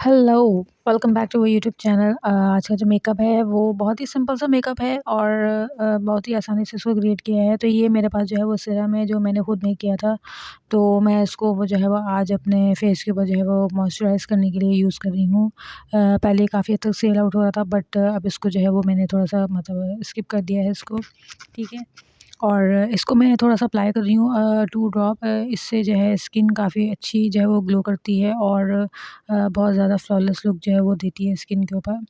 Hello, welcome back to our YouTube channel. आज का जो मेकअप है वो बहुत ही सिंपल सा मेकअप है और बहुत ही आसानी से इसको क्रिएट किया है। तो ये मेरे पास जो है वो सीरम है जो मैंने खुद मेक किया था। तो मैं इसको वो जो है वो आज अपने फेस के ऊपर जो है वो मॉइस्चराइज़ करने के लिए यूज़ कर रही हूँ। पहले काफ़ी हद तक सेल आउट हो रहा था बट अब इसको जो है वो मैंने थोड़ा-सा मतलब स्किप कर दिया है इसको, ठीक है। और इसको मैं थोड़ा-सा अप्लाई कर रही हूँ 2 ड्रॉप। इससे जो है स्किन काफ़ी अच्छी जो है वो ग्लो करती है और बहुत ज़्यादा फ्लॉलेस लुक जो है वो देती है स्किन के ऊपर,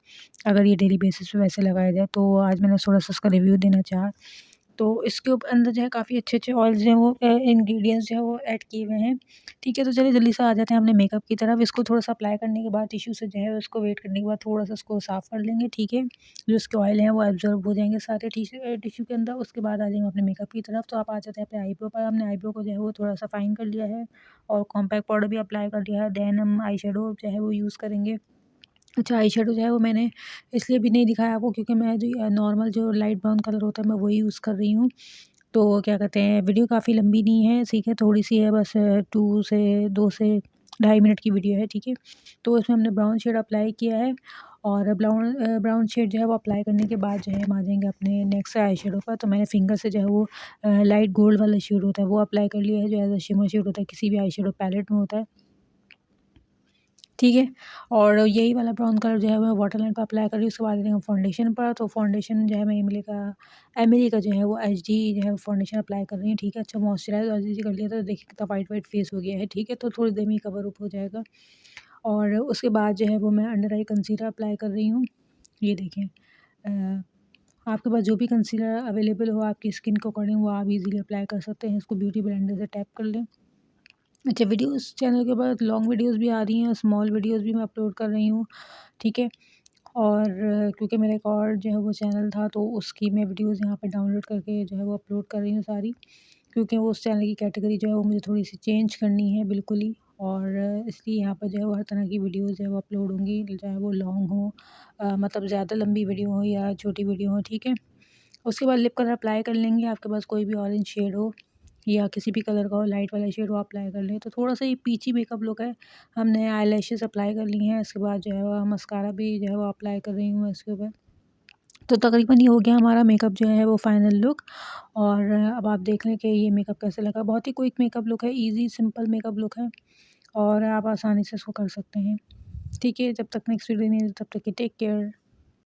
अगर ये डेली बेसिस पे वैसे लगाया जाए। तो आज मैंने थोड़ा-सा इसका रिव्यू देना चाहा। तो इसके अंदर जो है काफ़ी अच्छे-अच्छे ऑयल्स जो हैं वो इंग्रीडिएंट्स जो है वो ऐड किए हुए हैं, ठीक है। तो चलिए जल्दी से आ जाते हैं अपने मेकअप की तरफ। इसको थोड़ा-सा अप्लाई करने के बाद टिश्यू से जो है उसको वेट करने के बाद थोड़ा-सा इसको साफ़ कर लेंगे, ठीक है। जो इसके ऑयल हैं वो एब्ज़ॉर्ब हो जाएँगे सारे टिश्यू के अंदर। उसके बाद आ जाएँगे अपने मेकअप की तरफ। तो आप आ जाते हैं अपने आईब्रो पर। हमने आईब्रो को जो है वो थोड़ा-सा फाइन कर लिया है और कॉम्पैक्ट पाउडर भी अप्लाई कर लिया है। देन हम आई शैडो जो है वो यूज़ करेंगे। अच्छा, आई शैडो जो है वो मैंने इसलिए भी नहीं दिखाया आपको क्योंकि मैं जो नॉर्मल जो लाइट ब्राउन कलर होता है मैं वही यूज़ कर रही हूँ। तो क्या कहते हैं, वीडियो काफ़ी लंबी नहीं है, ठीक है, थोड़ी-सी है बस 2 से ढाई मिनट की वीडियो है, ठीक है। तो इसमें हमने ब्राउन शेड अप्लाई किया है और ब्राउन शेड जो है वो अप्लाई करने के बाद जो है हम आ जाएँगे अपने नेक्स्ट आई शेडो पर। तो मैंने फिंगर से जो है वो लाइट गोल्ड वाला शेड होता है वो अप्लाई कर लिया है, जो एज़ अ शिमर शेड होता है, किसी भी आई शेडो पैलेट में होता है। ठीक है। और यही वाला ब्राउन कलर जो है मैं वाटर लाइन पे अप्लाई कर रही हूँ। उसके बाद हम फाउंडेशन पर, तो फाउंडेशन जो है मैं एमिली का जो है वो एचडी जो है फाउंडेशन अप्लाई कर रही हूँ, ठीक है। अच्छा, मॉइस्चराइज़ एचडी कर लिया तो देखिए कितना वाइट वाइट फेस हो गया है, ठीक है। तो थोड़ी देर में ही कवर अप हो जाएगा। और उसके बाद जो है वो मैं अंडर आई कंसीलर अप्लाई कर रही हूँ। ये देखिए, आपके पास जो भी कंसीलर अवेलेबल हो आपकी स्किन के अकॉर्डिंग वो आप इजीली अप्लाई कर सकते हैं। इसको ब्यूटी ब्लेंडर से टैप कर लें। अच्छा, वीडियोज़ चैनल के बाद लॉन्ग वीडियोज़ भी आ रही हैं, स्मॉल वीडियोज़ भी मैं अपलोड कर रही हूँ, ठीक है। और क्योंकि मेरा एक और जो है वो चैनल था तो उसकी मैं वीडियोज़ यहाँ पे डाउनलोड करके जो है वो अपलोड कर रही हूँ सारी, क्योंकि वो उस चैनल की कैटेगरी जो है वो मुझे थोड़ी-सी चेंज करनी है बिल्कुल ही। और इसलिए यहाँ पर जो है वो हर तरह की वीडियोज़ जो है वो अपलोड होंगी, चाहे वो लॉन्ग हो, मतलब ज़्यादा लंबी वीडियो हो या छोटी वीडियो हो, ठीक है। उसके बाद लिप कलर अप्लाई कर लेंगे, आपके पास कोई भी ऑरेंज शेड हो या किसी भी कलर का हो, लाइट वाला शेड वो अप्लाई कर लें। तो थोड़ा-सा ये पीची मेकअप लुक है। हमने आईलैशेज़ अप्लाई कर ली हैं, इसके बाद जो है वो मस्कारा भी जो है वो अप्लाई कर रही हूँ मैं इसके ऊपर। तो तकरीबन ये हो गया हमारा मेकअप जो है वो फाइनल लुक। और अब आप देख लें कि ये मेकअप कैसे लगा। बहुत ही क्विक मेकअप लुक है, ईज़ी सिंपल मेकअप लुक है और आप आसानी से इसको कर सकते हैं। ठीक है, जब तक नेक्स्ट वीडियो नहीं, तब तक के टेक केयर।